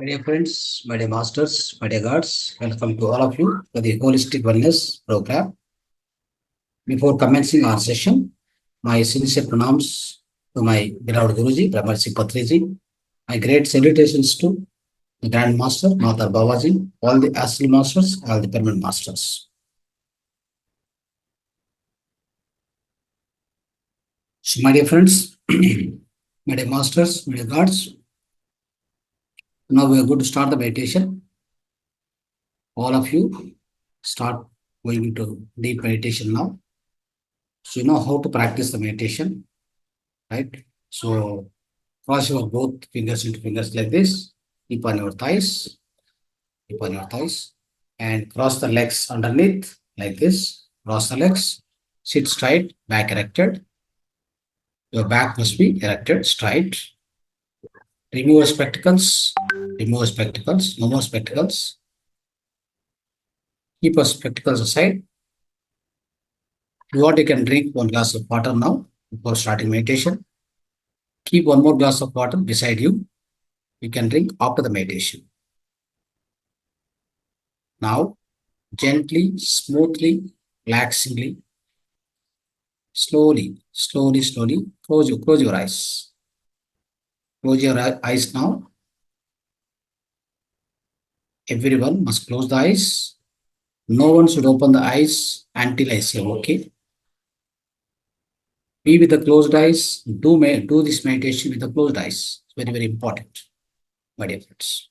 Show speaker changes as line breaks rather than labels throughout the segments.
My dear friends, my dear masters, my dear gods, welcome to all of you to the Holistic Wellness program. Before commencing our session, my sincere pranams to my beloved Guruji, Brahmarshi Patriji, my great salutations to the Grand Master, Mahavatar Babaji, all the astral masters, all the permanent masters. So, my dear friends, my dear masters, my dear gods, now we are going to start the meditation. All of you start going into deep meditation now. So you know how to practice the meditation, right? So cross your both fingers into fingers like this. Keep on your thighs. Keep on your thighs. And cross the legs underneath like this. Cross the legs. Sit straight, back erected. Your back must be erected, straight. Remove your spectacles. Remove your spectacles. No more spectacles. Keep your spectacles aside. If you want, you can drink one glass of water now before starting meditation. Keep one more glass of water beside you. You can drink after the meditation. Now, gently, smoothly, relaxingly, slowly, close your eyes. Close your eyes now. Everyone must close the eyes. No one should open the eyes until I say okay. Be with the closed eyes. Do this meditation with the closed eyes. It's very, very important, my dear friends.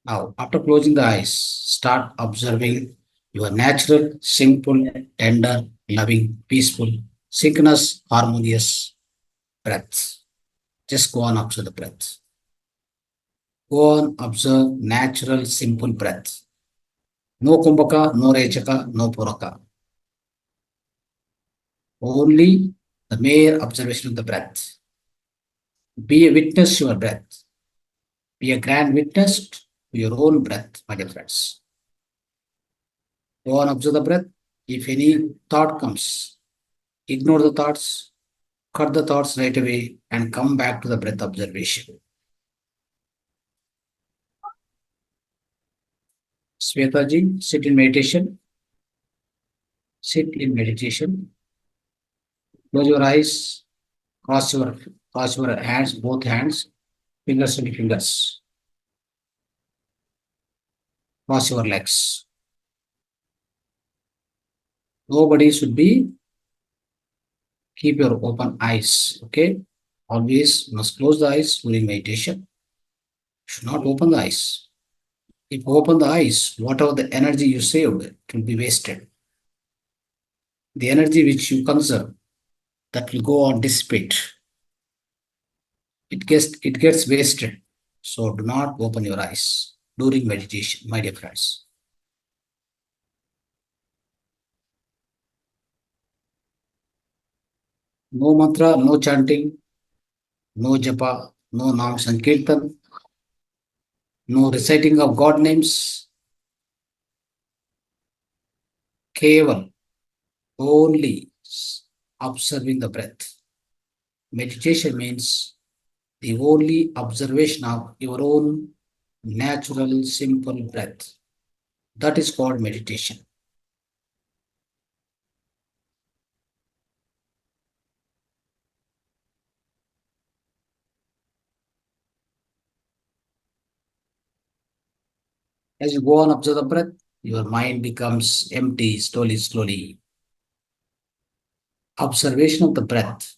Now, after closing the eyes, start observing your natural, simple, tender, loving, peaceful, synchronous, harmonious breath. Just go on, observe the breath. Go on, observe natural, simple breath. No kumbhaka, no rechaka, no puraka. Only the mere observation of the breath. Be a witness to your breath. Be a grand witness to your own breath, my dear friends. Go on, observe the breath. If any thought comes, ignore the thoughts, cut the thoughts right away, and come back to the breath observation. Swetaji, sit in meditation. Sit in meditation. Close your eyes. Cross your hands, both hands, fingers and fingers. Cross your legs. Nobody should be. Keep your open eyes. Okay. Always must close the eyes during meditation. Should not open the eyes. If you open the eyes, whatever the energy you saved, it will be wasted. The energy which you conserve, that will go on dissipate. It gets wasted. So do not open your eyes during meditation, my dear friends. No mantra, no chanting, no japa, no nam sankirtan, no reciting of God names. Keval, only observing the breath. Meditation means the only observation of your own natural, simple breath. That is called meditation. As you go on, observe the breath, your mind becomes empty slowly. Observation of the breath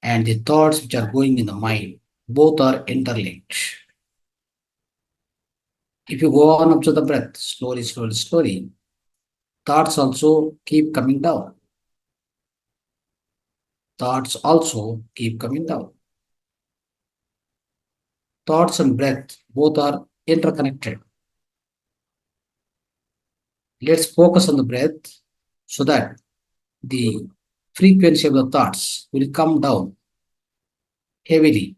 and the thoughts which are going in the mind, both are interlinked. If you go on, observe the breath slowly, thoughts also keep coming down. Thoughts also keep coming down. Thoughts and breath both are interconnected. Let's focus on the breath so that the frequency of the thoughts will come down heavily.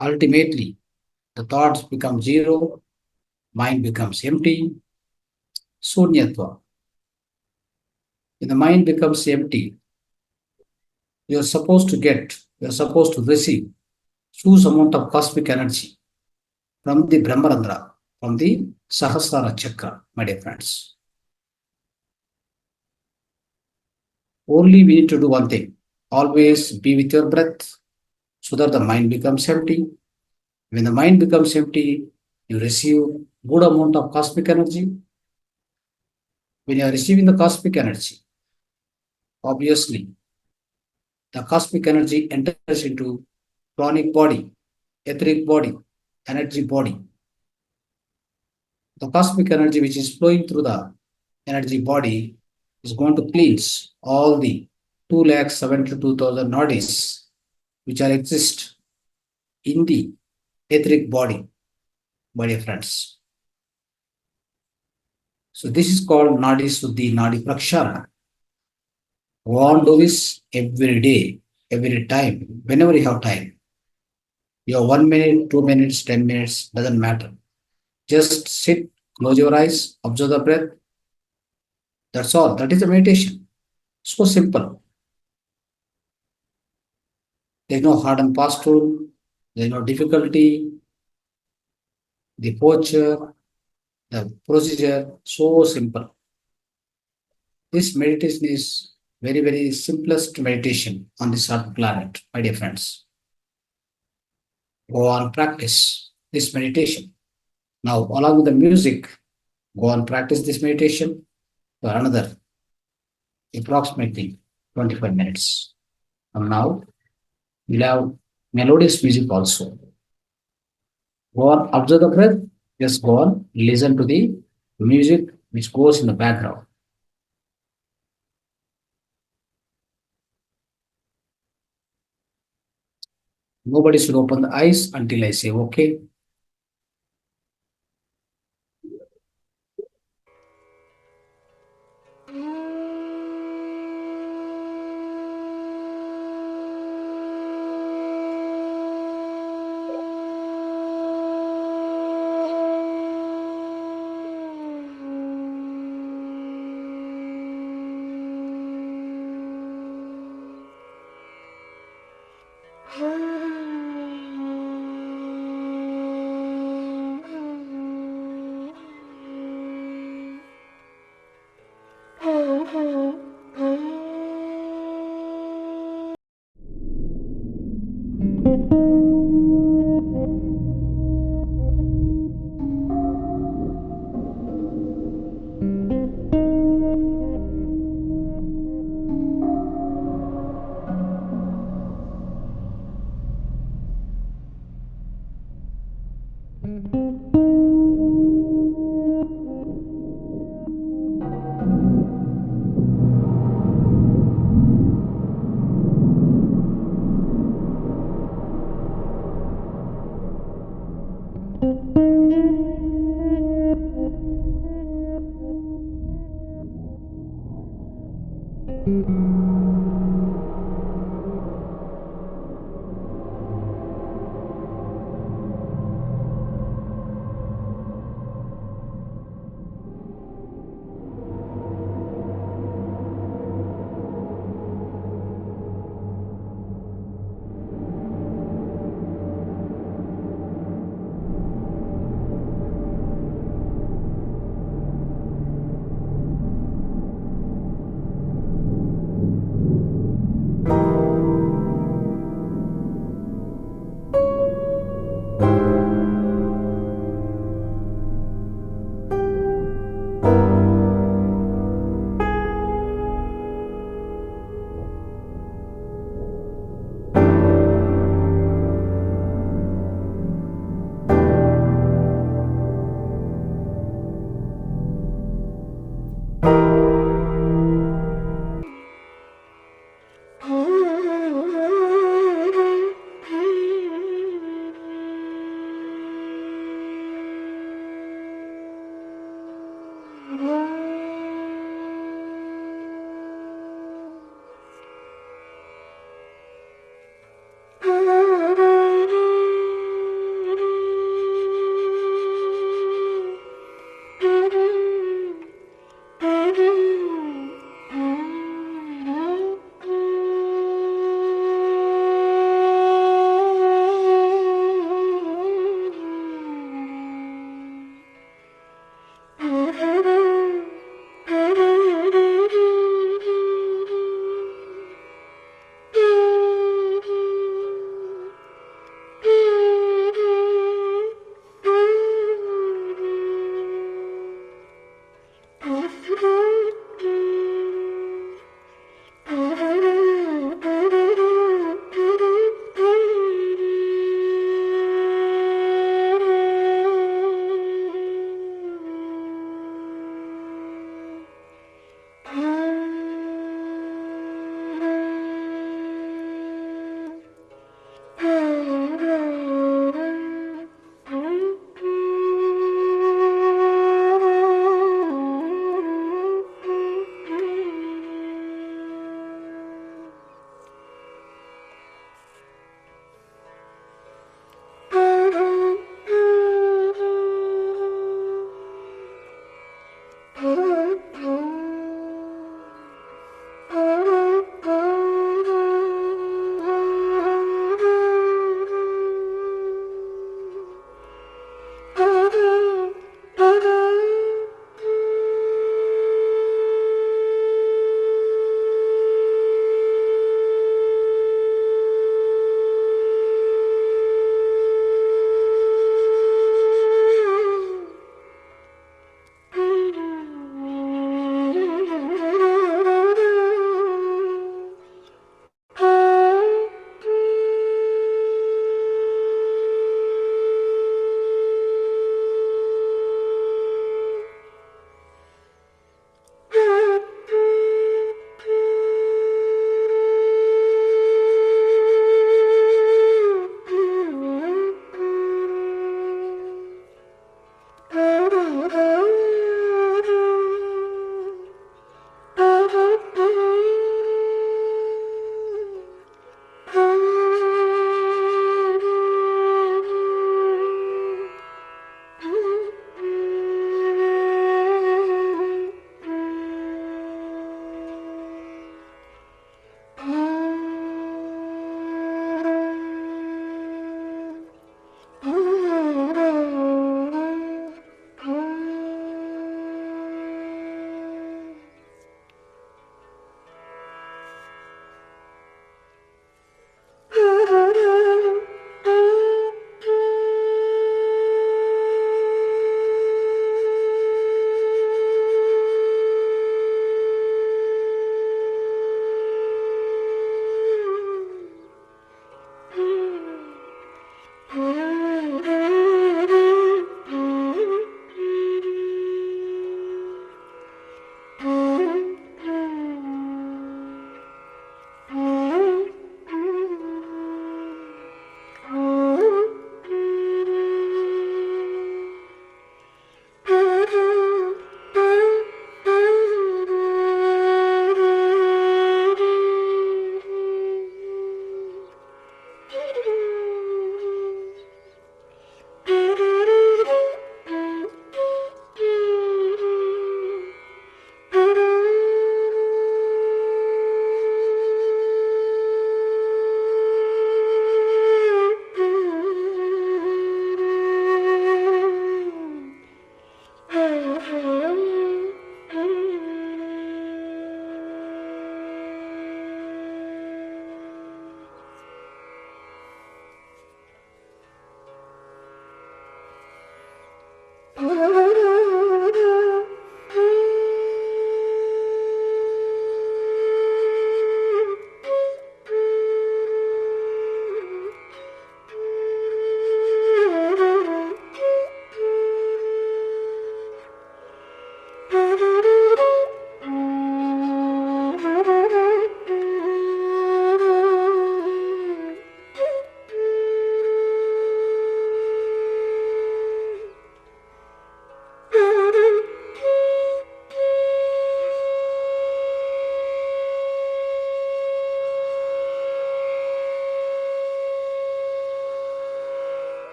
Ultimately, the thoughts become zero, mind becomes empty, sunyatva. When the mind becomes empty, you're supposed to get You are supposed to receive huge amount of cosmic energy from the Brahmarandra, from the Sahasrara Chakra, my dear friends. Only we need to do one thing. Always be with your breath so that the mind becomes empty. When the mind becomes empty, you receive good amount of cosmic energy. When you are receiving the cosmic energy, obviously the cosmic energy enters into pranic body, etheric body, energy body. The cosmic energy which is flowing through the energy body is going to cleanse all the 2,72,000 nadis which are exist in the etheric body, my dear friends. So this is called Nadi Suddhi, Nadi Prakshara. Go on do this every day, every time, whenever you have time. You have 1 minute, 2 minutes, 10 minutes, doesn't matter. Just sit, close your eyes, observe the breath. That's all. That is a meditation. So simple. There's no hard and fast rule. There's no difficulty. The posture, the procedure, so simple. This meditation is very, very simplest meditation on this earth planet, my dear friends. Go on practice this meditation. Now, along with the music, go on practice this meditation for another approximately 25 minutes. And now, we'll have melodious music also. Go on, observe the breath. Just go on, listen to the music which goes in the background. Nobody should open the eyes until I say okay.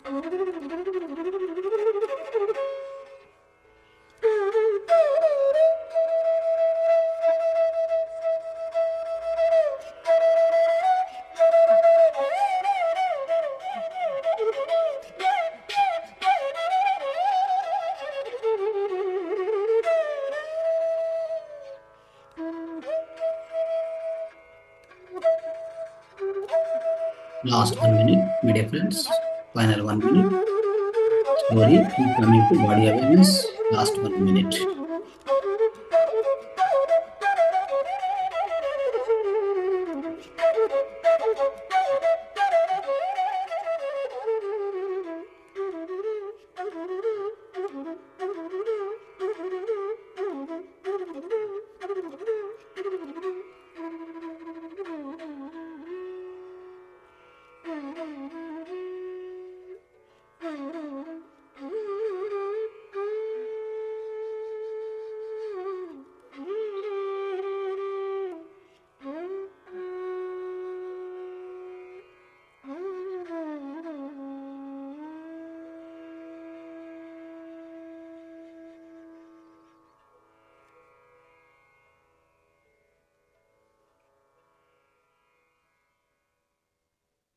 Last 1 minute, my dear friends. Final 1 minute. Slowly keep coming to body awareness. Last 1 minute.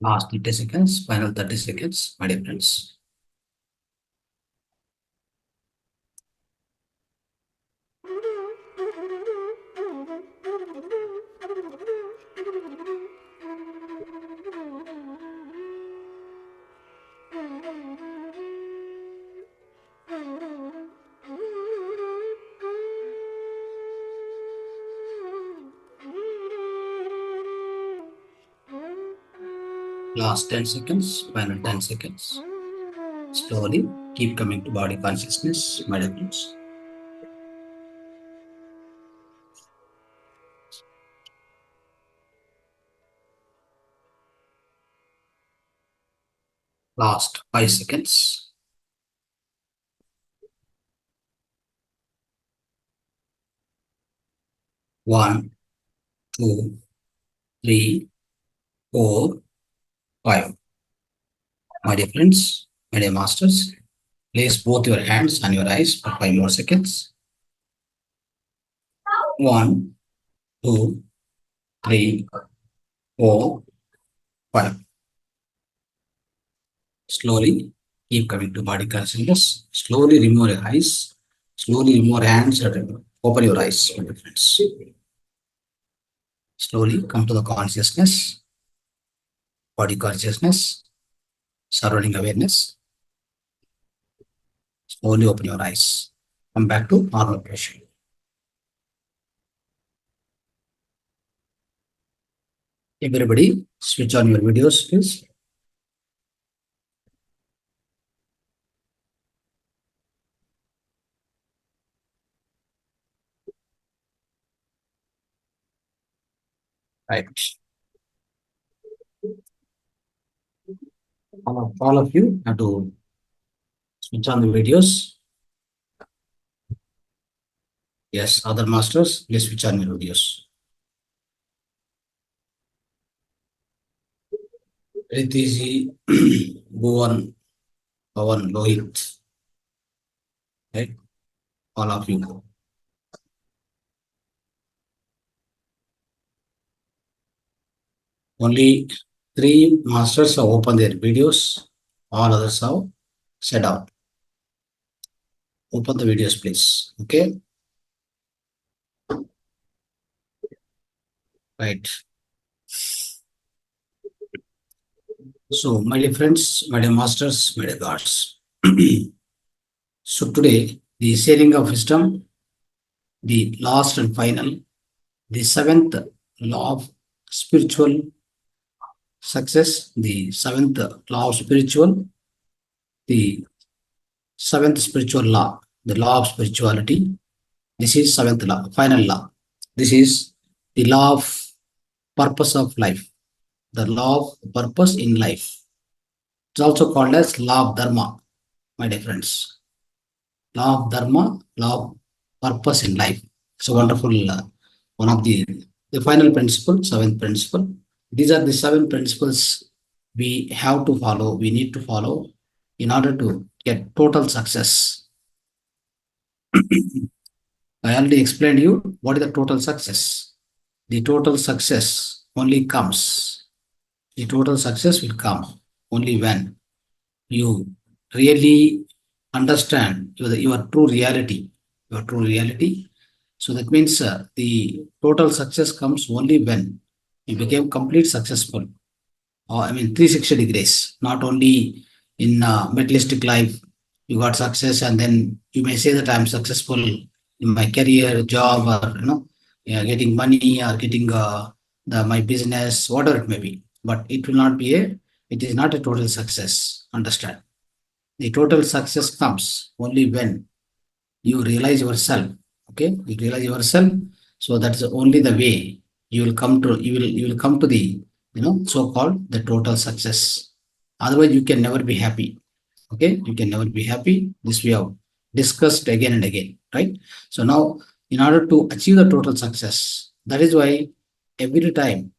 Last 30 seconds, final 30 seconds, my dear friends. Last 10 seconds, final 10 seconds. Slowly keep coming to body consciousness, my dear friends. Last 5 seconds. 1, 2, 3, 4, 5. My dear friends, my dear masters, place both your hands on your eyes for 5 more seconds. 1, 2, 3, 4, 5. Slowly keep coming to body consciousness. Slowly remove your eyes. Slowly remove your hands and open your eyes, my dear friends. Slowly come to the consciousness, body consciousness, surrounding awareness. Slowly open your eyes. Come back to normal position. Everybody, switch on your videos, please. Right. All of you have to switch on the videos. Yes, other masters, please switch on your videos. Ritizi, Bhuvan, Pawan, Lohit. Right? All of you. Only 3 masters have opened their videos. All others have shut down. Open the videos, please. Okay. Right. So, my dear friends, my dear masters, my dear gods. So, today, the sharing of wisdom, the last and final, the 7th law of spiritual success, the 7th law of spiritual, the 7th spiritual law, the law of spirituality. This is 7th law, final law. This is the law of purpose of life, the law of purpose in life. It's also called as law of dharma, my dear friends. Law of dharma, law of purpose in life. It's a wonderful one of the final principle, 7th principle. These are the 7 principles we have to follow, we need to follow in order to get total success. I already explained you what is the total success. The total success only comes. The total success will come only when you really understand your true reality. Your true reality. So that means the total success comes only when you become complete successful. Or I mean 360 degrees, not only in materialistic life. You got success and then you may say that I'm successful in my career, job, or yeah, getting money or getting my business, whatever it may be. But it will not be it is not a total success. Understand? The total success comes only when you realize yourself. Okay, you realize yourself. So that's only the way you will come to you will come to the so called the total success. Otherwise you can never be happy. Okay, you can never be happy. This we have discussed again and again, right? So now, in order to achieve the total success, that is why every time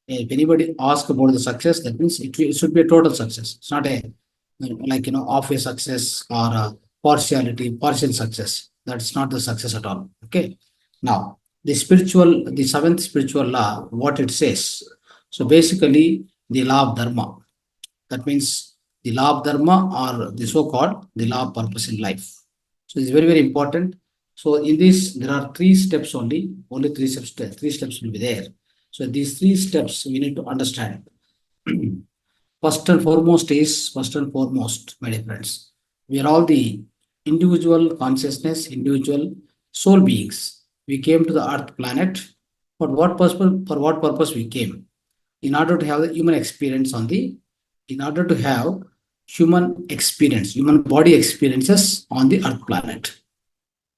if anybody asks about the success, that means it should be a total success. It's not a like half a success or a partial success. That's not the success at all. Okay. Now the seventh spiritual law, what it says. So basically, the law of dharma. That means the law of dharma or the so-called the law of purpose in life. So it's very, very important. So in this, there are three steps only three steps will be there. So these three steps we need to understand. First and foremost, my dear friends, we are all the individual consciousness, individual soul beings. We came to the earth planet. For what purpose we came? In order to have the human experience in order to have human body experiences on the earth planet.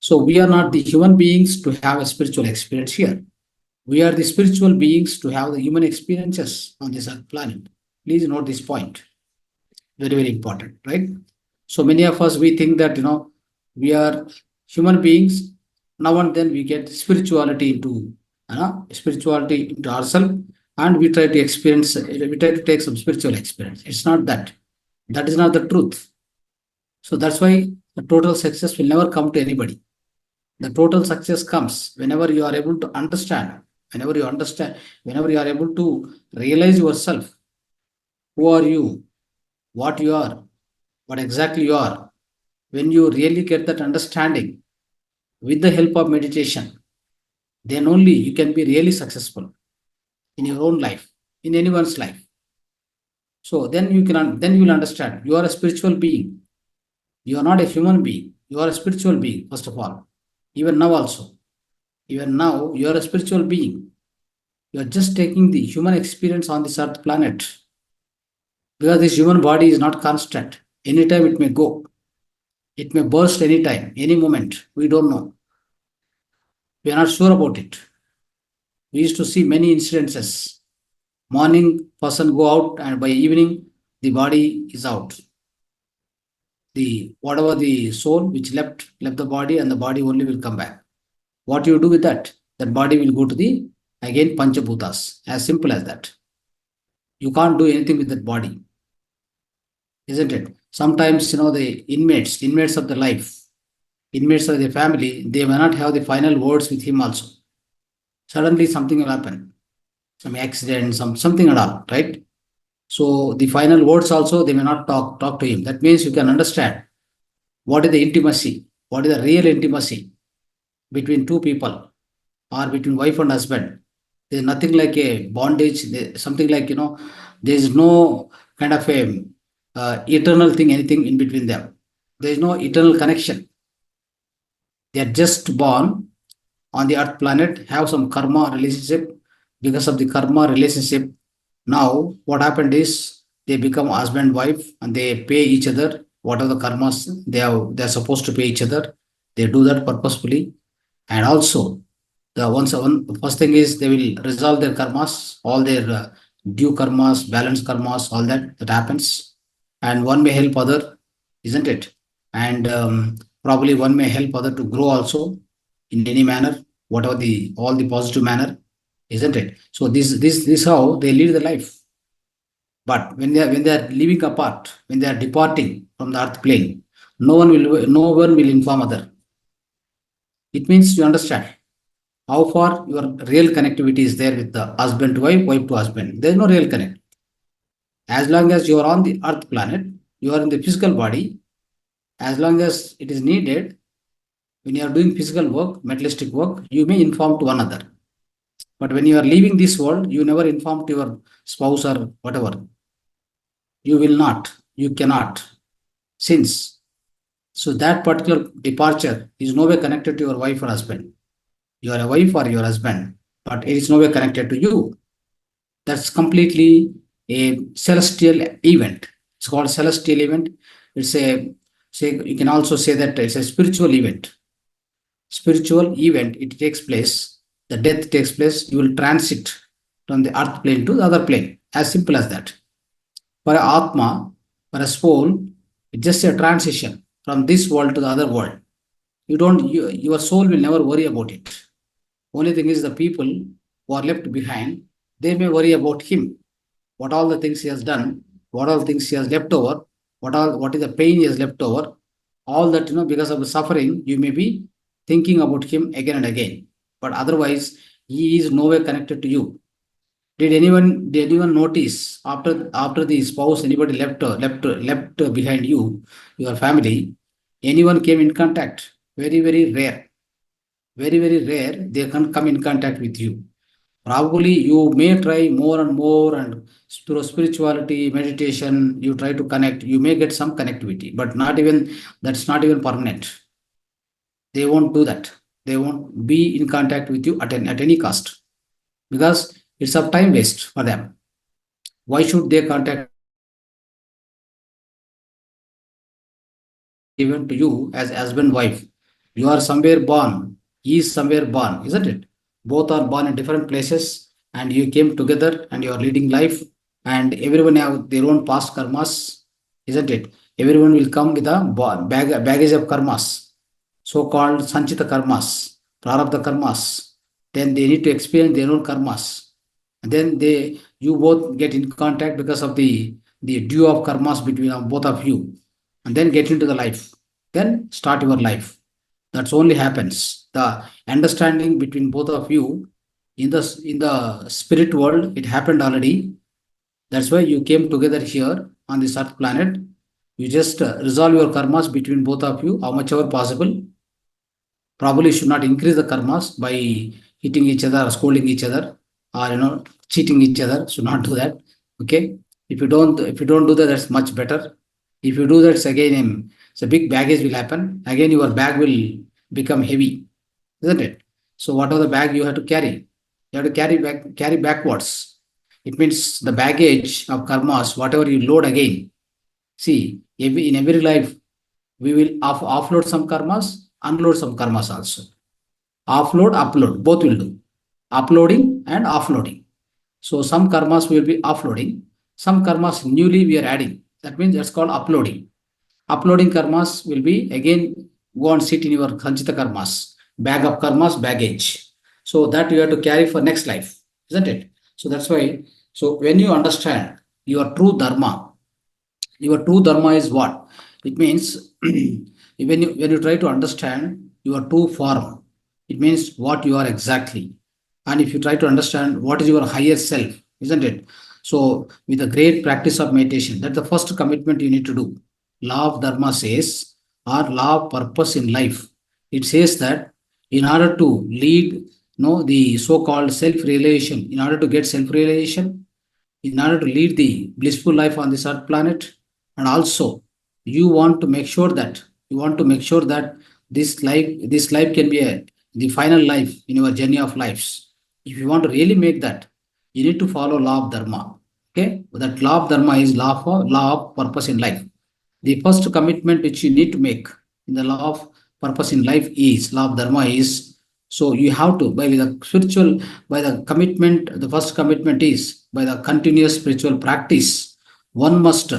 So we are not the human beings to have a spiritual experience here. We are the spiritual beings to have the human experiences on this earth planet. Please note this point. Very, very important, right? So many of us, we think that, we are human beings. Now and then we get spirituality into ourselves, and we try to take some spiritual experience. It's not that. That is not the truth. So that's why the total success will never come to anybody. The total success comes whenever you are able to understand, whenever you are able to realize yourself. Who are you? What you are? What exactly you are? When you really get that understanding with the help of meditation, then only you can be really successful in your own life, in anyone's life. So then you will understand you are a spiritual being. You are not a human being. You are a spiritual being, first of all. Even now also. Even now, you are a spiritual being. You are just taking the human experience on this earth planet. Because this human body is not constant. Anytime it may go. It may burst anytime, any moment. We don't know. We are not sure about it. We used to see many incidences. Morning, person go out, and by evening, the body is out. The whatever the soul which left the body, and the body only will come back. What you do with that? That body will go to the again Panchabhutas. As simple as that. You can't do anything with that body, isn't it? Sometimes the inmates of the life, inmates of the family, they may not have the final words with him also. Suddenly something will happen, some accident, something at all, right? So the final words also they may not talk to him. That means you can understand what is the intimacy, what is the real intimacy between two people or between wife and husband. There's nothing like a bondage, something like there is no kind of a eternal thing, anything in between them. There is no eternal connection. They are just born on the earth planet, have some karma relationship. Because of the karma relationship, now what happened is they become husband wife and they pay each other whatever the karmas they're supposed to pay each other. They do that purposefully. And also the first thing is they will resolve their karmas, all their due karmas, balance karmas, all that happens. And one may help other, isn't it? And probably one may help other to grow also in any manner, whatever all the positive manner, isn't it? So this how they lead the life. But when they are living apart, when they are departing from the earth plane, no one will inform other. It means you understand how far your real connectivity is there with the husband to wife, wife to husband. There is no real connect. As long as you are on the earth planet, you are in the physical body. As long as it is needed, when you are doing physical work, materialistic work, you may inform to one another. But when you are leaving this world, you never inform to your spouse or whatever. You will not, you cannot. Since so that particular departure is no way connected to your wife or husband. You are a wife or your husband, but it is no way connected to you. That's completely a celestial event. It's called celestial event. It's a say you can also say that it's a spiritual event. Spiritual event, it takes place, the death takes place, you will transit from the earth plane to the other plane. As simple as that. For a Atma, for a soul, it's just a transition from this world to the other world. Your soul will never worry about it. Only thing is the people who are left behind, they may worry about him. What all the things he has done, what all things he has left over, what is the pain he has left over, all that because of the suffering, you may be thinking about him again and again. But otherwise, he is nowhere connected to you. Did anyone notice after the spouse anybody left behind you, your family, anyone came in contact? Very very rare. Very very rare they can come in contact with you. Probably you may try more and more and through spirituality, meditation, you try to connect, you may get some connectivity, but not even that's not even permanent. They won't do that. They won't be in contact with you at any cost because it's a time waste for them. Why should they contact even to you as husband wife? You are somewhere born, he is somewhere born, isn't it? Both are born in different places and you came together and you are leading life and everyone have their own past karmas, isn't it? Everyone will come with a baggage of karmas, so-called sanchita karmas, prarabdha karmas. Then they need to experience their own karmas. And then you both get in contact because of the due of karmas between both of you, and then get into the life. Then start your life. That's only happens. The understanding between both of you in the spirit world, it happened already. That's why you came together here on this earth planet. You just resolve your karmas between both of you, how much ever possible. Probably should not increase the karmas by hitting each other or scolding each other or cheating each other. Should not do that. Okay. If you don't do that, that's much better. If you do that, it's again it's a big baggage will happen. Again, your bag will become heavy, isn't it? So whatever the bag you have to carry, you have to carry backwards. It means the baggage of karmas, whatever you load again. See, in every life, we will offload some karmas, unload some karmas also. Offload, upload, both will do. Uploading and offloading. So some karmas will be offloading, some karmas newly we are adding. That means that's called uploading. Uploading karmas will be again go and sit in your sanchita karmas, bag of karmas, baggage. So that you have to carry for next life, isn't it? So that's why. So when you understand your true dharma is what? It means when you try to understand your true form, it means what you are exactly. And if you try to understand what is your higher self, isn't it? So with a great practice of meditation, that's the first commitment you need to do. Law of dharma says, or law of purpose in life. It says that in order to lead the so-called self-realization, in order to get self-realization, in order to lead the blissful life on this earth planet, and also you want to make sure that this life can be the final life in your journey of lives. If you want to really make that, you need to follow law of dharma. Okay, that law of dharma is law of purpose in life. The first commitment which you need to make in the law of purpose in life is law of dharma is, so you have to by the spiritual, by the commitment, the first commitment is by the continuous spiritual practice. One must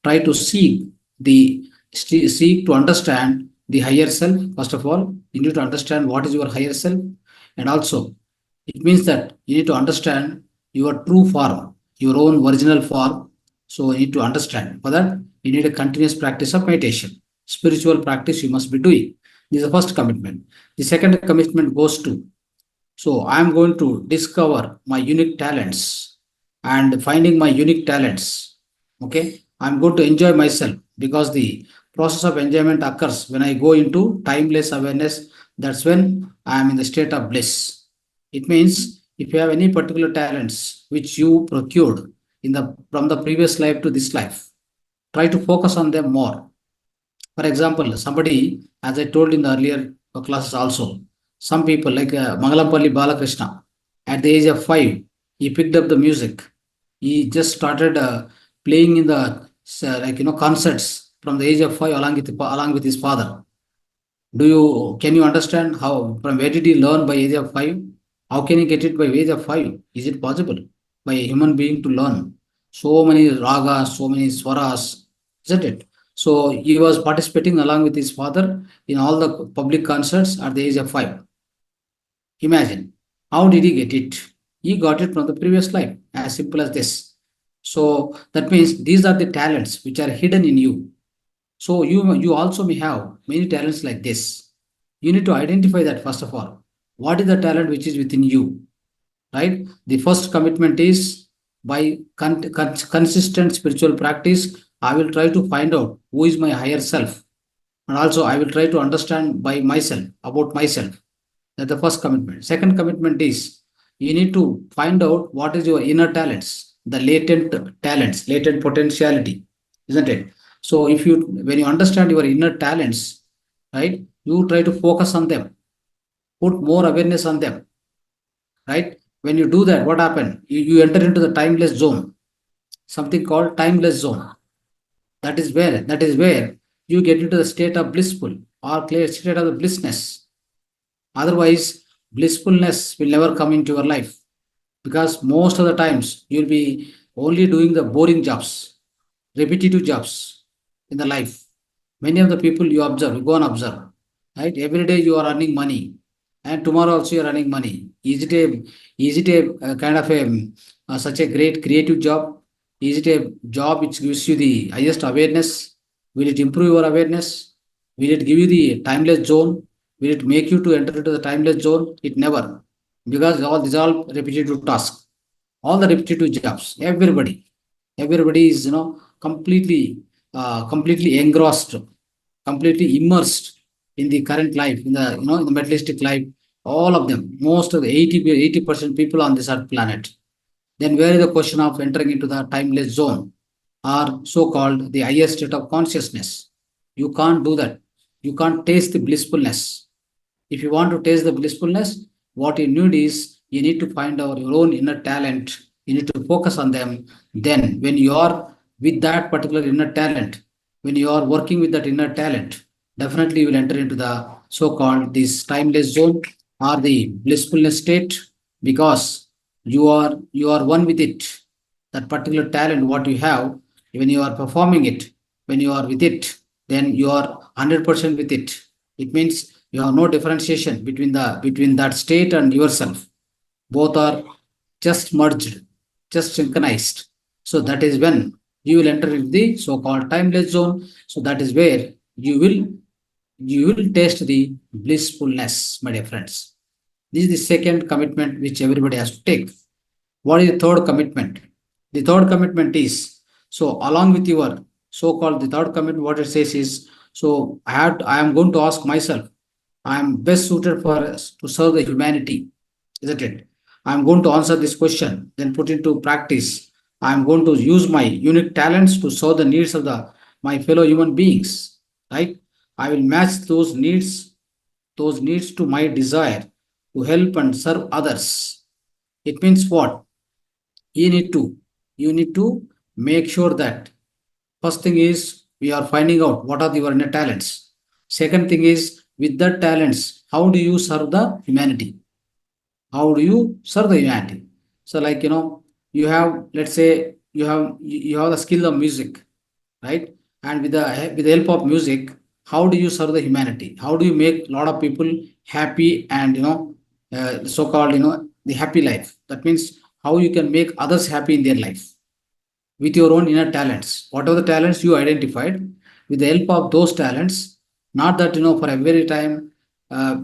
try to seek to understand the higher self. First of all, you need to understand what is your higher self, and also it means that you need to understand your true form. your own original form. So you need to understand. For that, you need a continuous practice of meditation. Spiritual practice you must be doing. This is the first commitment. The second commitment goes to, so I'm going to discover my unique talents and finding my unique talents. Okay. I'm going to enjoy myself because the process of enjoyment occurs when I go into timeless awareness. That's when I am in the state of bliss. It means if you have any particular talents which you procured in the from the previous life to this life, try to focus on them more. For example, somebody, as I told in the earlier classes also, some people like Mangalampalli Balakrishna, at the age of 5, he picked up the music. He just started playing in the concerts from the age of 5 along with his father. Can you understand how, from where did he learn by age of 5? How can he get it by age of 5? Is it possible by a human being to learn so many ragas, so many swaras, isn't it? So he was participating along with his father in all the public concerts at the age of 5. Imagine, how did he get it? He got it from the previous life, as simple as this. So that means these are the talents which are hidden in you. So you also may have many talents like this. You need to identify that first of all. What is the talent which is within you? Right? The first commitment is, by consistent spiritual practice, I will try to find out who is my higher self, and also I will try to understand by myself about myself. That's the first commitment. Second commitment is, you need to find out what is your inner talents, the latent potentiality, isn't it? So if you when you understand your inner talents, right, you try to focus on them, put more awareness on them, right? When you do that, what happened? You enter into the timeless zone, something called timeless zone. That is where you get into the state of blissful or clear state of the blissness. Otherwise, blissfulness will never come into your life, because most of the times you'll be only doing the boring jobs, repetitive jobs in the life. Many of the people you go and observe, right? Every day you are earning money, and tomorrow also you are earning money. Is it a kind of such a great creative job? Is it a job which gives you the highest awareness? Will it improve your awareness? Will it give you the timeless zone? Will it make you to enter into the timeless zone? It never, because all these are all repetitive tasks, all the repetitive jobs. Everybody is completely engrossed, completely immersed in the current life, in the materialistic life. All of them, most of the 80% people on this earth planet. Then where is the question of entering into the timeless zone, or so-called the higher state of consciousness? You can't do that. You can't taste the blissfulness. If you want to taste the blissfulness, what you need is, you need to find out your own inner talent. You need to focus on them. Then, when you are with that particular inner talent, when you are working with that inner talent, definitely you will enter into the so-called this timeless zone or the blissfulness state, because you are one with it. That particular talent, what you have, when you are performing it, when you are with it, then you are 100% with it. It means you have no differentiation between that state and yourself. Both are just merged, just synchronized. So that is when you will enter into the so-called timeless zone. So that is where you will taste the blissfulness, my dear friends. This is the second commitment which everybody has to take. What is the third commitment? The third commitment is, so along with your so-called the third commitment, what it says is, so I am going to ask myself, I am best suited to serve the humanity, isn't it? I am going to answer this question, then put into practice. I am going to use my unique talents to serve the needs of my fellow human beings, right? I will match those needs to my desire to help and serve others. It means what? You need to you need to make sure that, first thing is, we are finding out what are your inner talents. Second thing is, with that talents, how do you serve the humanity? How do you serve the humanity? So, like, you have, let's say, you have the skill of music, right? And with the help of music, how do you serve the humanity? How do you make a lot of people happy, and so called the happy life? That means, how you can make others happy in their life with your own inner talents. Whatever the talents you identified, with the help of those talents, not that for every time,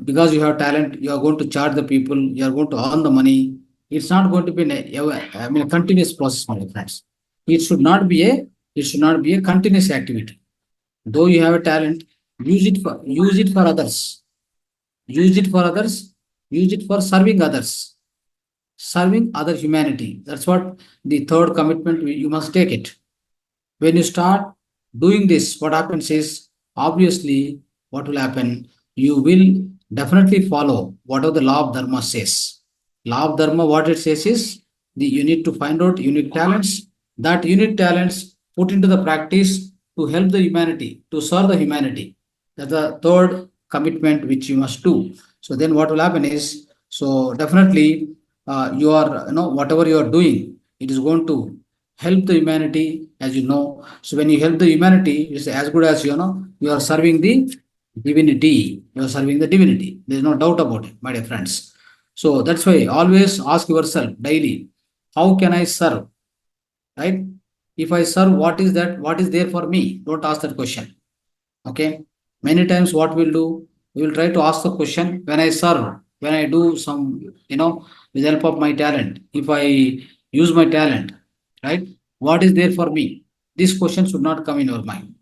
because you have talent, you are going to charge the people, you are going to earn the money. It's not going to be a continuous process, my friends. It should not be a continuous activity. Though you have a talent, use it for others. Use it for others. Use it for serving other humanity. That's what the third commitment you must take it. When you start doing this, what happens is obviously what will happen? You will definitely follow whatever the law of dharma says. Law of dharma, what it says is you need to find out unique talents. That unique talents put into the practice to help the humanity, to serve the humanity. That's the third commitment which you must do. So then what will happen is, so definitely you are, whatever you are doing, it is going to help the humanity, as you know. So when you help the humanity, it's as good as you are serving the divinity. You are serving the divinity. There is no doubt about it, my dear friends. So that's why always ask yourself daily, how can I serve? Right? If I serve, what is that? What is there for me? Don't ask that question. Okay. Many times what we'll do, we will try to ask the question when I serve, when I do some, with help of my talent, if I use my talent, right? What is there for me? This question should not come in your mind.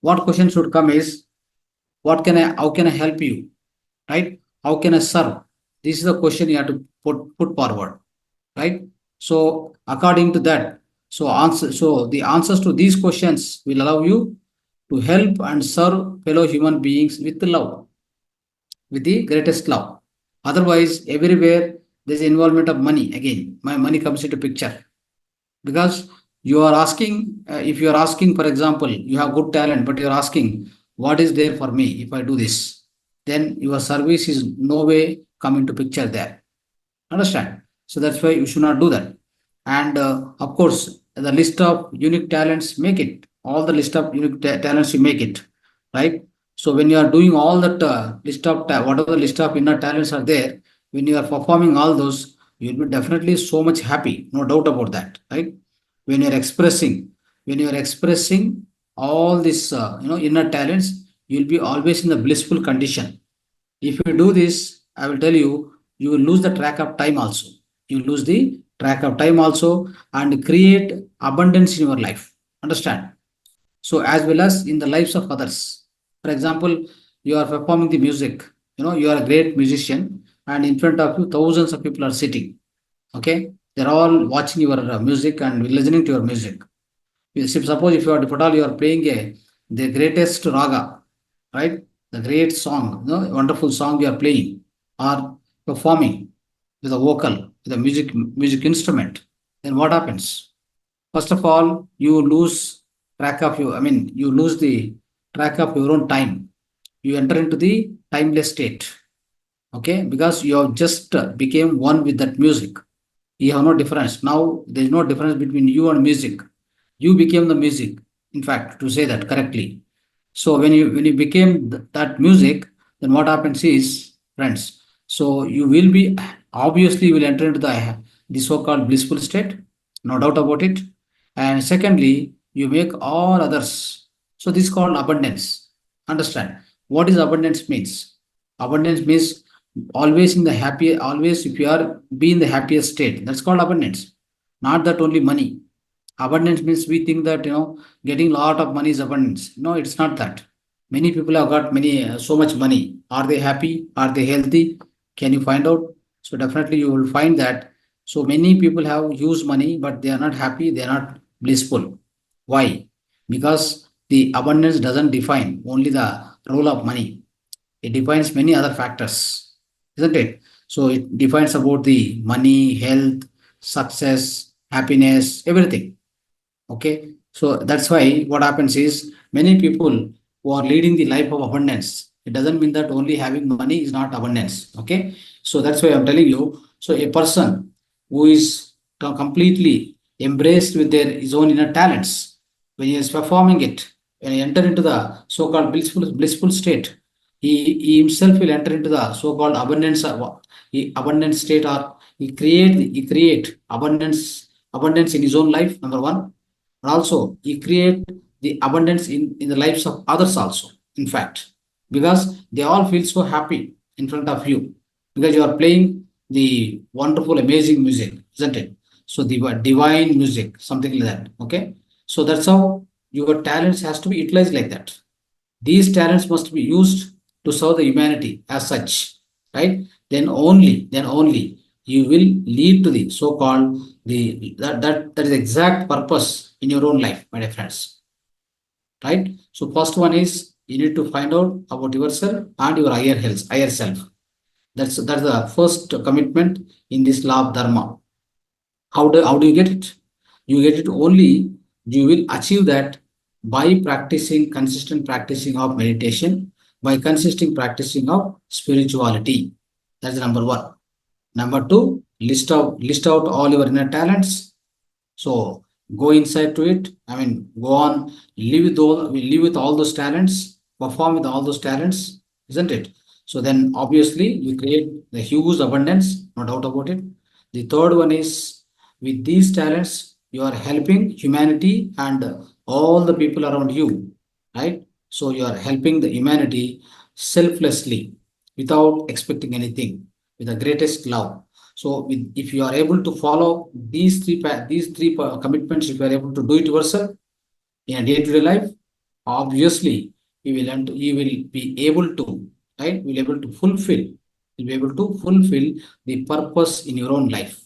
What question should come is, how can I help you? Right? How can I serve? This is the question you have to put forward. Right? So according to that, so the answers to these questions will allow you to help and serve fellow human beings with love, with the greatest love. Otherwise, everywhere there's involvement of money. Again, my money comes into picture because you are asking. If you are asking, for example, you have good talent, but you are asking, what is there for me if I do this? Then your service is no way come into picture there. Understand? So that's why you should not do that. And of course, the list of unique talents, make it. All the list of unique talents, you make it. Right? So when you are doing all that list of, whatever the list of inner talents are there, when you are performing all those, you will be definitely so much happy. No doubt about that. Right? When you are expressing, all these, inner talents, you will be always in the blissful condition. If you do this, I will tell you, you will lose the track of time also. You lose the track of time also and create abundance in your life. Understand? So, as well as in the lives of others. For example, you are performing the music, you are a great musician, and in front of you, thousands of people are sitting. Okay? They're all watching your music and listening to your music. Suppose if you are Patal, you are playing the greatest raga, right? The great song, wonderful song you are playing or performing with a vocal, with a music instrument. Then what happens? First of all, you lose track of you. I mean, you lose the track of your own time. You enter into the timeless state. Okay, because you have just became one with that music. You have no difference. Now there is no difference between you and music. You became the music, in fact, to say that correctly. So when you became that music, then what happens is, friends, so you will be, obviously you will enter into the so-called blissful state, no doubt about it. And secondly, you make all others. So this is called abundance. Understand what is abundance means? Abundance means always in the happy, always if you are be in the happiest state. That's called abundance. Not that only money. Abundance means we think that getting lot of money is abundance. No, it's not that. Many people have got so much money. Are they happy? Are they healthy? Can you find out? So definitely you will find that. So many people have huge money, but they are not happy. They are not blissful. Why? Because the abundance doesn't define only the role of money. It defines many other factors, isn't it? So it defines about the money, health, success, happiness, everything. Okay, so that's why what happens is many people who are leading the life of abundance. It doesn't mean that only having money is not abundance. Okay, so that's why I'm telling you. So a person who is completely embraced with his own inner talents, when he is performing it, when he enter into the so-called blissful state, he himself will enter into the so-called abundance state, or He create abundance in his own life, number one. And also he create the abundance in the lives of others also, in fact, because they all feel so happy in front of you, because you are playing the wonderful, amazing music, isn't it? So the divine music, something like that. Okay. So that's how your talents has to be utilized like that. These talents must be used to serve the humanity as such, right? Then only you will lead to the so-called that is exact purpose in your own life, my dear friends. Right? So first one is you need to find out about yourself and your higher health, higher self. That's the first commitment in this law of dharma. How do you get it? You get it only, you will achieve that by practicing consistent practicing of meditation, by consistent practicing of spirituality. That's number one. Number two, list out all your inner talents. So go inside to it. I mean, go on, live with all those talents, perform with all those talents, isn't it? So then obviously you create the huge abundance, no doubt about it. The third one is, with these talents, you are helping humanity and all the people around you, right? So you are helping the humanity selflessly, without expecting anything, with the greatest love. So if you are able to follow these three commitments, if you are able to do it yourself in a day-to-day life, obviously you will be able to, right? You'll be able to fulfill the purpose in your own life.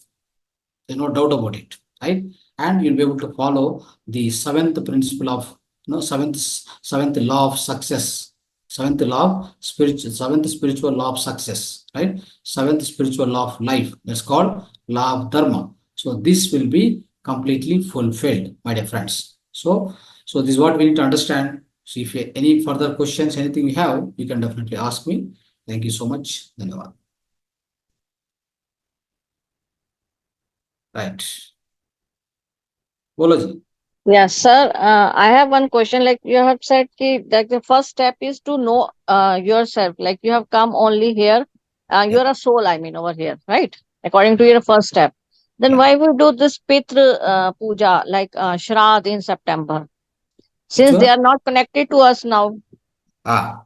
There's no doubt about it, right? And you'll be able to follow the seventh principle of, seventh law of success, seventh spiritual law of success, right? Seventh spiritual law of life. That's called law of dharma. So this will be completely fulfilled, my dear friends. So this is what we need to understand. So if you any further questions, anything you have, you can definitely ask me. Thank you so much. Dhanyavad. Right. Bolo ji.
Yes, sir. I have one question. Like you have said, that the first step is to know yourself. Like you have come only here.
Yeah.
You are a soul, I mean, over here, right? According to your first step. Then
Yeah.
why we do this Pitra puja, like Shraddh in September?
Which
Since they
one?
are not connected to us now.
Ah,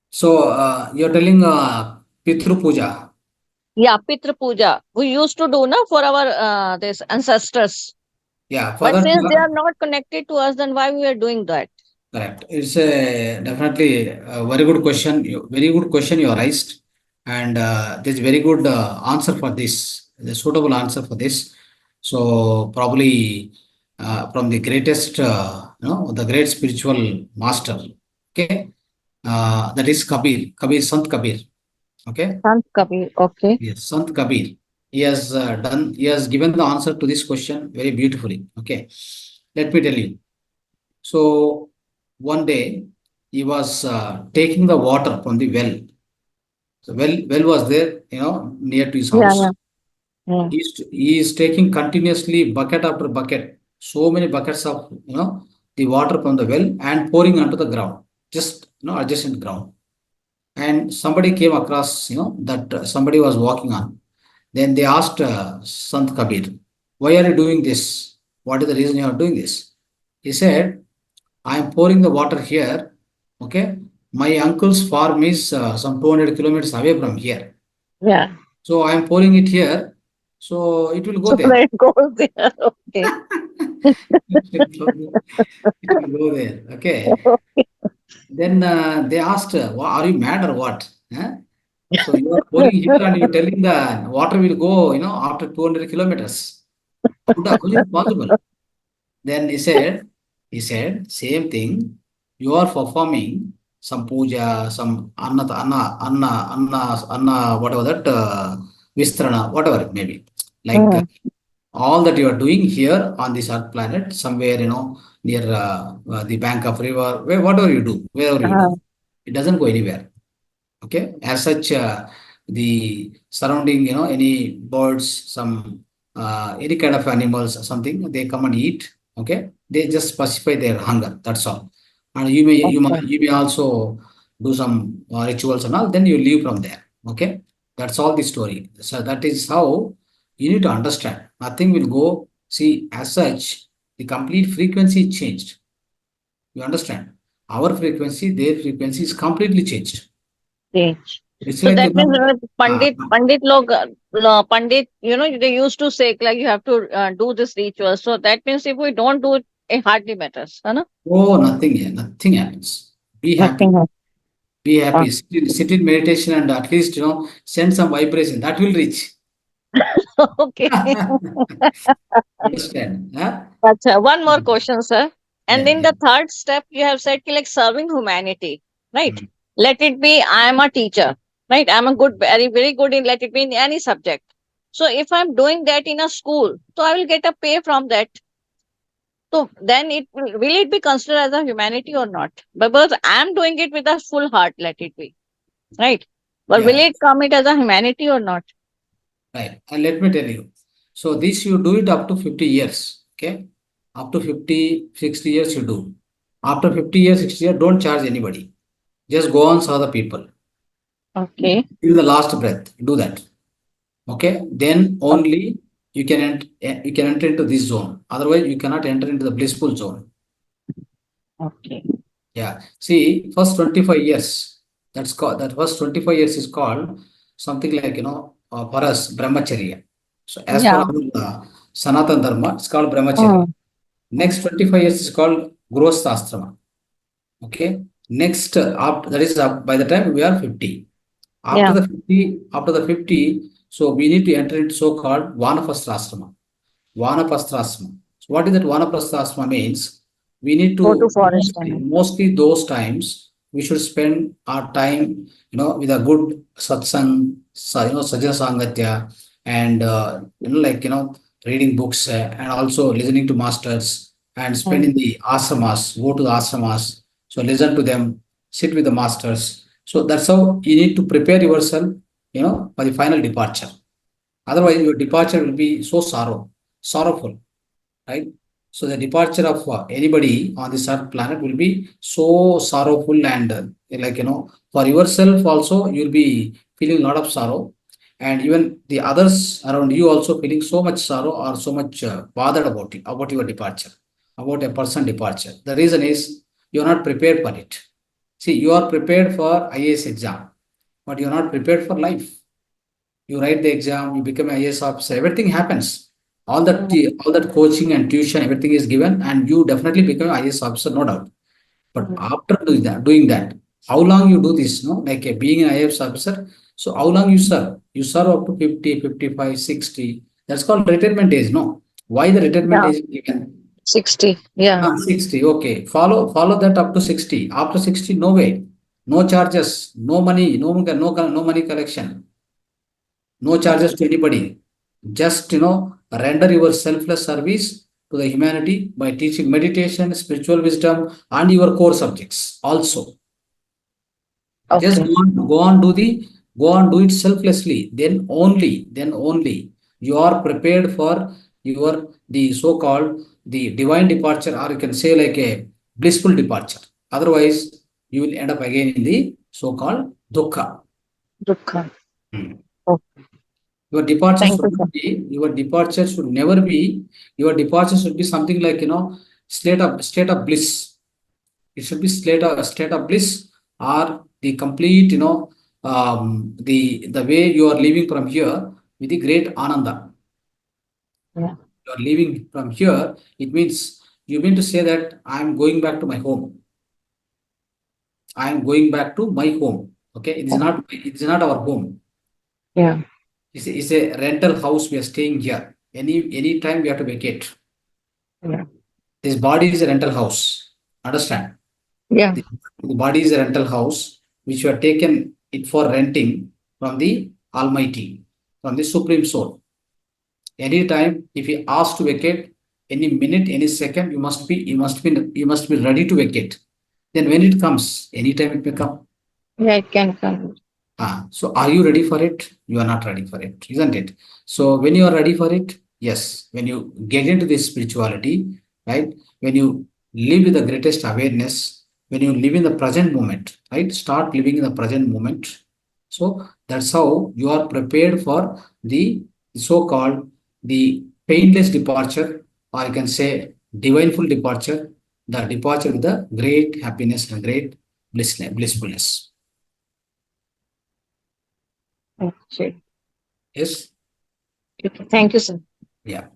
so you're telling Pitru Puja.
Yeah, Pitra puja. We used to do now for our this ancestors.
Yeah, for
But
that,
since they are not connected to us, then why we are doing that?
correct. It's a definitely a very good question. Very good question you raised, and there's very good answer for this. The suitable answer for this. So probably from the greatest, the great spiritual master. Okay, that is Kabir, Sant Kabir. Okay.
Sant Kabir. Okay.
Yes, Sant Kabir. He has given the answer to this question very beautifully. Okay. Let me tell you. So one day he was taking the water from the well. So well was there, near to his
Yeah, yeah.
house.
Yeah.
He is taking continuously bucket after bucket, so many buckets of, the water from the well and pouring onto the ground, just, adjacent ground. And somebody came across, that somebody was walking on. Then they asked Sant Kabir, why are you doing this? What is the reason you are doing this? He said, I am pouring the water here. Okay. My uncle's farm is some 200 kilometers away from here.
Yeah.
So I am pouring it here. So it will go
So
there.
that goes there. Okay.
It will go there. Okay. Then they asked, are you mad or what? Huh? So you are pouring here and you're telling the water will go, after 200 kilometers. How is it possible? Then he said, same thing. You are performing some puja, some whatever that, vistrana, whatever it may be. Like
Mm.
all that you are doing here on this earth planet, somewhere, near the bank of river, whatever you do, wherever you
Uh,
do, it doesn't go anywhere. Okay, as such, the surrounding, any birds, some any kind of animals or something, they come and eat. Okay, they just pacify their hunger. That's all. And you may
okay.
you may also do some rituals and all. Then you leave from there. Okay, That's all the story. So that is how you need to understand. Nothing will go. See, as such, the complete frequency changed. You understand? Our frequency, their frequency is completely changed.
Change.
It's
So
like,
that means
uh,
Pandit, they used to say like you have to do this ritual. So that means if we don't do it, it hardly matters. Huh?
oh, nothing here, nothing happens. Be happy.
Nothing else.
Be
Ah,
happy. Sit in meditation and at least, send some vibration. That will reach.
okay.
Understand? Huh?
But one more question, sir. And
Yeah,
then
yeah.
the third step you have said like serving humanity, right?
Mm.
Let it be I am a teacher, right? I'm a good, very, very good in let it be in any subject. So if I'm doing that in a school, so I will get a pay from that. So then will it be considered as a humanity or not? Because I'm doing it with a full heart, let it be, right? But will
Yeah,
it come it as a humanity or not?
right. And let me tell you. So this you do it up to 50 years. Okay. Up to 50, 60 years you do. After 50 years, 60 years, don't charge anybody. Just go on serve the people.
Okay.
Till the last breath. Do that. Okay. Then
o-
only you can enter into this zone. Otherwise, you cannot enter into the blissful zone.
Okay.
Yeah. See, first 25 years, that first 25 years is called something like, for us, brahmacharya. So as per
Yeah.
our Sanatan Dharma, it's called brahmacharya.
Mm. Mm.
Next 25 years is called grosthasrama. Okay. Next, that is by the time we are 50.
Yeah.
After the 50, so we need to enter into so-called Vanaprastha. Vanaprastha. So what is that Vanaprastha means? We need
Go to
to
forest and
mostly those times we should spend our time, with a good satsang, sajjana sangatya, and reading books, and also listening to masters and spend
mm.
in the ashramas, go to the ashramas, so listen to them, sit with the masters. So that's how you need to prepare yourself, for the final departure. Otherwise, your departure will be so sorrowful, right? So the departure of anybody on this earth planet will be so sorrowful, and for yourself also you'll be feeling a lot of sorrow, and even the others around you also feeling so much sorrow or so much bothered about it, about your departure, about a person departure. The reason is you're not prepared for it. See, you are prepared for IAS exam, but you're not prepared for life. You write the exam, you become an IAS officer, everything happens.
Mm.
All that coaching and tuition, everything is given, and you definitely become an IAS officer, no doubt. But
Mm.
after doing that, how long you do this, no? Like being an IAS officer, so how long you serve? You serve up to 50, 55, 60. That's called retirement age, no? Why the retirement
Yeah.
age is given?
60. Yeah.
60, okay. Follow that up to 60. After 60, no way. No charges, no money, no money collection. No charges to anybody. Just, render your selfless service to the humanity by teaching meditation, spiritual wisdom, and your core subjects also. Just
Okay.
go on, do it selflessly. Then only you are prepared for the so-called the divine departure, or you can say like a blissful departure. Otherwise, you will end up again in the so-called dukkha.
Dukha.
Hmm.
Oh,
Your departure
thank
should
you,
not
sir.
be, your departure should never be, your departure should be something like, state of bliss. It should be state of bliss, or the complete, the way you are living from here with the great ananda.
Yeah.
You are living from here, it means you mean to say that I am going back to my home. I am going back to my home. Okay,
Oh,
it is not our home.
yeah.
It's a rental house we are staying here. Any time we have to vacate.
Yeah.
This body is a rental house. Understand?
Yeah.
The body is a rental house which you have taken it for renting from the Almighty, from the Supreme Soul. Anytime, if you ask to vacate, any minute, any second, you must be ready to vacate. Then when it comes, anytime it may come.
Yeah, it can come.
So are you ready for it? You are not ready for it, isn't it? So when you are ready for it, yes, when you get into this spirituality, right? When you live with the greatest awareness, when you live in the present moment, right? Start living in the present moment. So that's how you are prepared for the so-called the painless departure, or you can say divineful departure, the departure with the great happiness and great blissfulness.
Okay.
Yes?
Okay. Thank you, sir.
Yeah,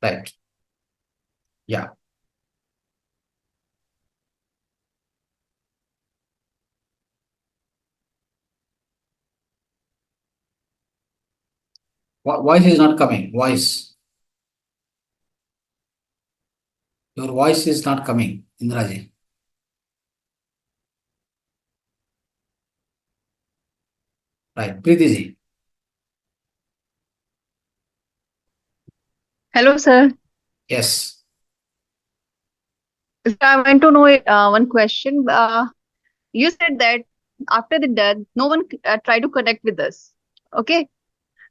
right. Yeah. Voice is not coming. Voice. Your voice is not coming, Indraji. Right. Preeti.
Hello, sir.
Yes.
So I want to know one question. You said that after the death, no one try to connect with us. Okay,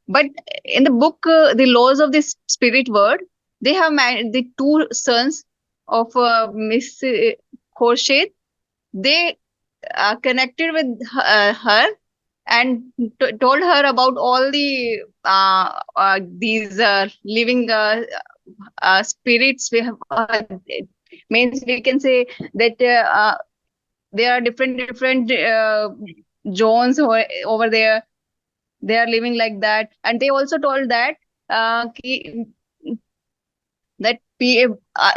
but in the book, the laws of the spirit world, they have the two sons of Miss Khorshid. They connected with her and told her about all the these living spirits. We have means we can say that there are different zones over there. They are living like that, and they also told that that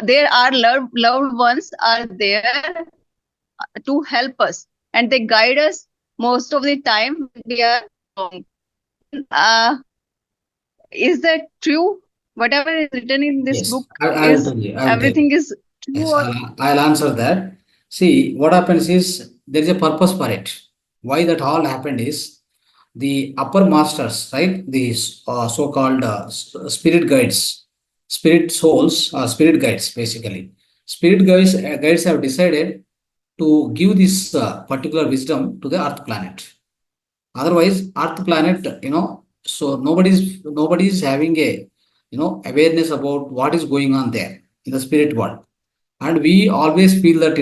there are loved ones are there to help us, and they guide us most of the time we are wrong. Uh, is that true? Whatever is written in this
Yes.
book
I'll
is
tell you. I will tell you.
everything is true
Yes,
or
I'll answer that. See, what happens is there is a purpose for it. Why that all happened is the upper masters, right? These so-called spirit guides, spirit souls, spirit guides, basically. Spirit guides have decided to give this particular wisdom to the Earth planet. Otherwise, Earth planet, so nobody's having a awareness about what is going on there in the spirit world, and we always feel that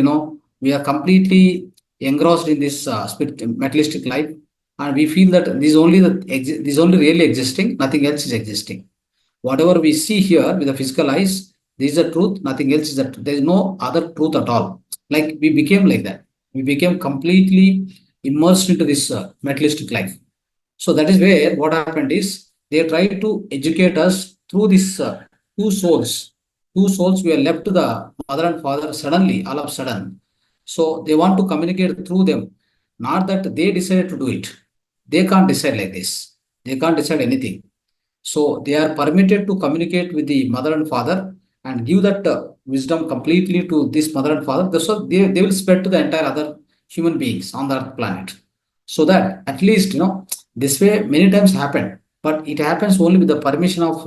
we are completely engrossed in this spirit materialistic life, and we feel that this is only really existing, nothing else is existing. Whatever we see here with the physical eyes, this is the truth, nothing else is that. There is no other truth at all. Like we became like that. We became completely immersed into this materialistic life. So that is where what happened is they tried to educate us through this two souls. Two souls were left to the mother and father suddenly, all of a sudden. So they want to communicate through them. Not that they decided to do it. They can't decide like this. They can't decide anything. So they are permitted to communicate with the mother and father and give that wisdom completely to this mother and father. So they will spread to the entire other human beings on the earth planet. So that at least, this way many times happen, but it happens only with the permission of,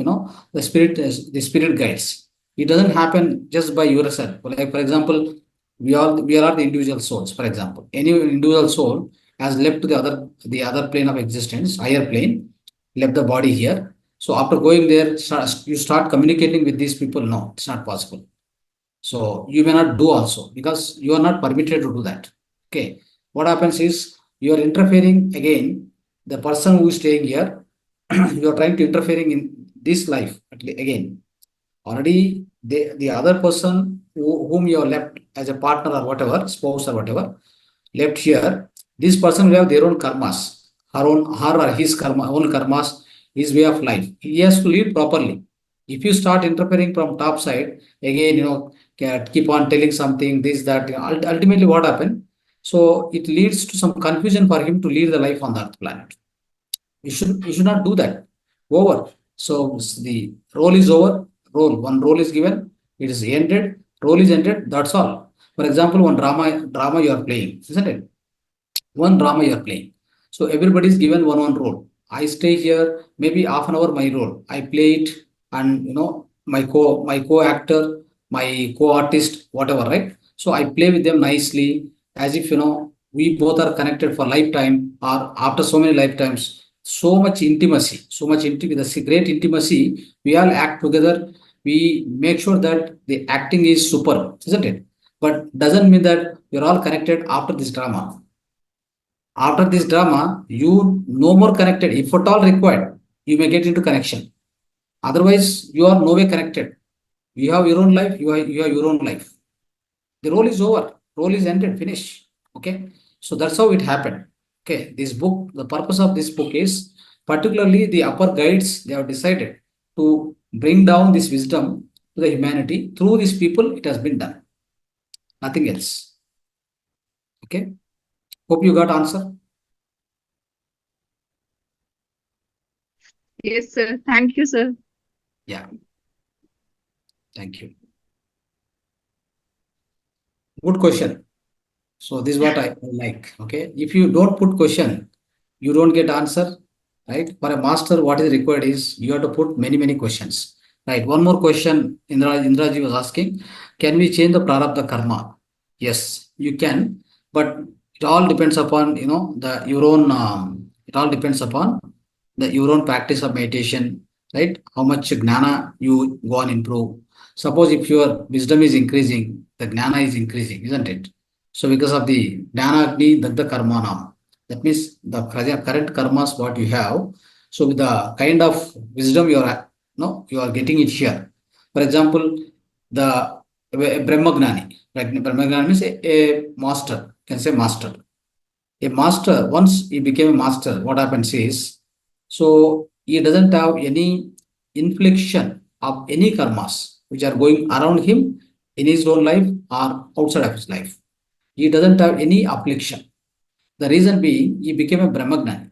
the spirit guides. It doesn't happen just by yourself. Like, for example, we all are the individual souls. For example, any individual soul has left to the other plane of existence, higher plane, left the body here. So after going there, you start communicating with these people. No, it's not possible. So you may not do also because you are not permitted to do that. Okay. What happens is you are interfering again. The person who is staying here, you are trying to interfering in this life again. Already the other person whom you have left as a partner or whatever, spouse or whatever, left here, this person will have their own karmas, her or his own karmas, his way of life. He has to live properly. If you start interfering from top side, again, keep on telling something, this, that, ultimately what happened? So it leads to some confusion for him to lead the life on the earth planet. You should not do that. Over. So the role is over. One role is given. It is ended. Role is ended. That's all. For example, one drama you are playing, isn't it? One drama you are playing. So everybody is given one role. I stay here, maybe half an hour my role. I play it, and my co actor, my co artist, whatever, right? So I play with them nicely, as if we both are connected for lifetime or after so many lifetimes. So much intimacy, with a great intimacy. We all act together. We make sure that the acting is super, isn't it? But doesn't mean that you're all connected after this drama. After this drama, you no more connected. If at all required, you may get into connection. Otherwise, you are no way connected. You have your own life, you have your own life. The role is over, role is ended, finished. Okay, so that's how it happened. Okay, this book, the purpose of this book is particularly the upper guides, they have decided to bring down this wisdom to the humanity. Through these people, it has been done. Nothing else. Okay, hope you got answer.
Yes, sir. Thank you, sir.
Yeah, thank you. Good question. So this is what I like. Okay, if you don't put question, you don't get answer. Right? For a master, what is required is you have to put many questions. Right. One more question. Indraji was asking, can we change the prarabdha karma? Yes, you can, but it all depends upon the your own. It all depends upon your own practice of meditation. Right? How much gnana you go on improve. Suppose if your wisdom is increasing, the gnana is increasing, isn't it? So because of the Dhyana Agni Dagda Karma now, that means the current karmas what you have. So with the kind of wisdom you are no you are getting it here. For example, the Brahmagnani, right? Brahmagnani means a master, can say master. A master, once he became a master, what happens is, so he doesn't have any infliction of any karmas which are going around him in his own life or outside of his life. He doesn't have any affliction. The reason being, he became a Brahmagnani.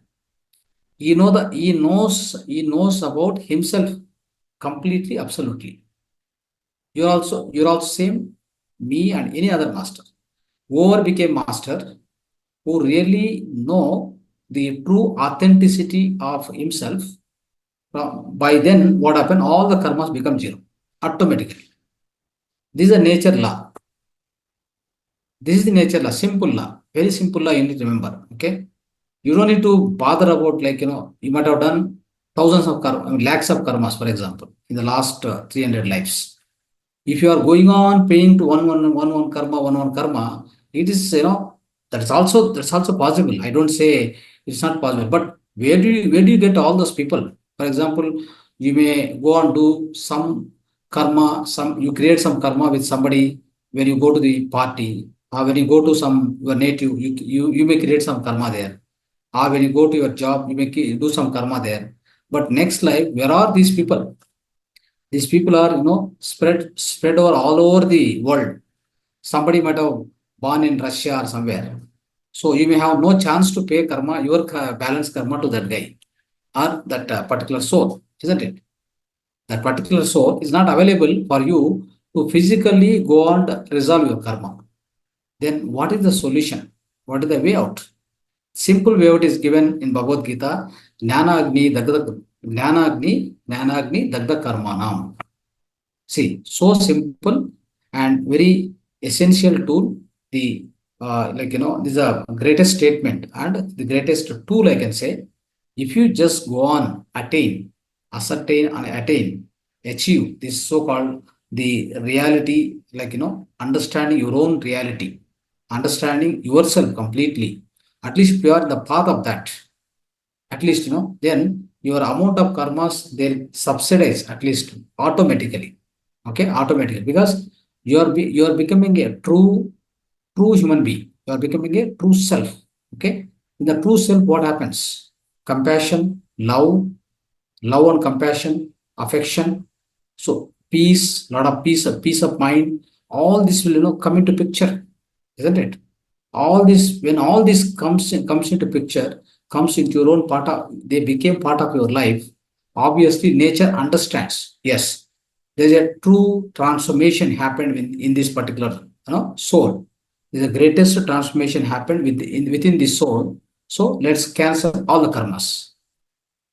He knows about himself completely, absolutely. You're also same, me and any other master. Whoever became master, who really know the true authenticity of himself, by then what happened? All the karmas become zero automatically. This is a nature law. This is the nature law, simple law, very simple law. You need to remember. Okay. You don't need to bother about you might have done thousands of lakhs of karmas, for example, in the last 300 lives. If you are going on paying to one karma, it is that's also possible. I don't say it's not possible, but where do you get all those people? For example, you may go and do some karma, you create some karma with somebody when you go to the party, or when you go to some your native, you may create some karma there, or when you go to your job, you may do some karma there. But next life, where are these people? These people are, spread over all over the world. Somebody might have born in Russia or somewhere. So you may have no chance to pay karma, your balance karma to that guy or that particular soul, isn't it? That particular soul is not available for you to physically go and resolve your karma. Then what is the solution? What is the way out? Simple way out is given in Bhagavad Gita, Jnana Agni Dagda Karmanam. See, so simple and very essential tool. The this is a greatest statement and the greatest tool I can say. If you just go on ascertain and achieve this so-called the reality, understanding your own reality, understanding yourself completely. At least if you are in the path of that, at least then your amount of karmas they'll subsidize at least automatically. Okay, automatically, because you are becoming a true human being. You are becoming a true self. Okay, in the true self, what happens? Compassion, love and compassion, affection. So peace, lot of peace of mind. All this will come into picture, isn't it? All this, when all this comes into picture, comes into your own part of, they became part of your life. Obviously, nature understands. Yes, there's a true transformation happened in this particular soul. The greatest transformation happened within the soul. So let's cancel all the karmas.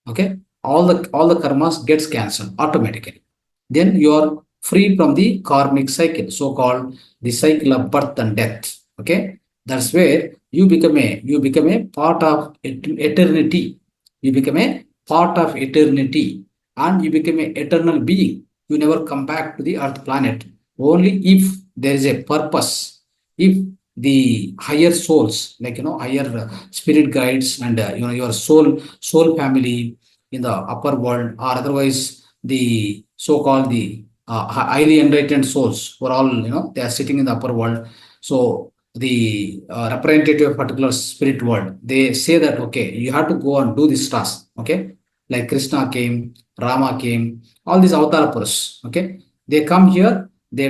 Okay, all the karmas gets cancelled automatically. Then you are free from the karmic cycle, so called the cycle of birth and death. Okay, that's where you become a part of eternity. You become a part of eternity, and you become an eternal being. You never come back to the earth planet only if there is a purpose. If the higher souls, like higher spirit guides, and your soul family in the upper world, or otherwise the so-called the highly enlightened souls who are all they are sitting in the upper world. So the representative of particular spirit world, they say that okay, you have to go and do this task. Okay, like Krishna came, Rama came, all these avatar Purus. Okay, they come here, they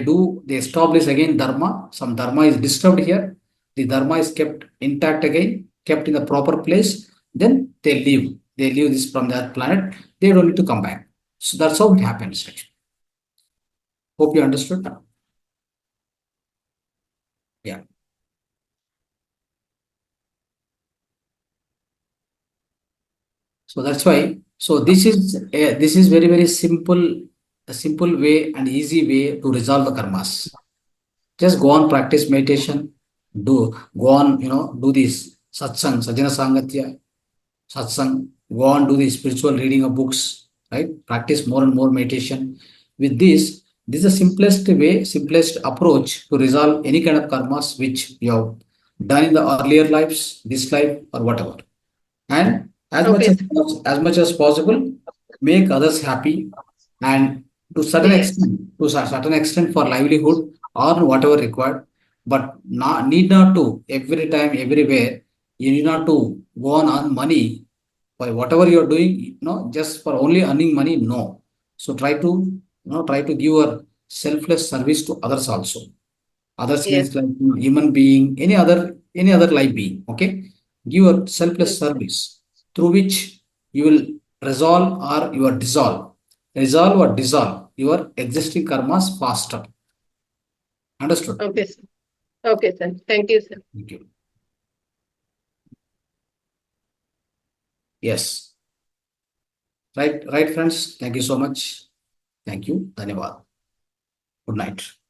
establish again dharma. Some dharma is disturbed here. The dharma is kept intact again, kept in the proper place. Then they leave. They leave this from that planet. They don't need to come back. So that's how it happens. Actually. Hope you understood. Yeah. So that's why. So this is very very simple, a simple way and easy way to resolve the karmas. Just go on, practice meditation. Go on, do this satsang, sajjana sangatya, satsang. Go on, do the spiritual reading of books, right? Practice more and more meditation. With this is the simplest way, simplest approach to resolve any kind of karmas which you have done in the earlier lives, this life, or whatever. And
Okay, sir.
as much as possible, make others happy, and
Yes.
to a certain extent for livelihood or whatever required, but need not to every time, everywhere. You need not to go on earn money by whatever you're doing, just for only earning money. No. So try to give your selfless service to others also. Others
Yes.
means like human being, any other life being. Okay, give a selfless
Yes.
service through which you will resolve or you are resolve or dissolve your existing karmas faster. Understood?
Okay, sir. Okay, sir. Thank you, sir.
Thank you. Yes, right, friends. Thank you so much. Thank you. Dhanyavad. Good night.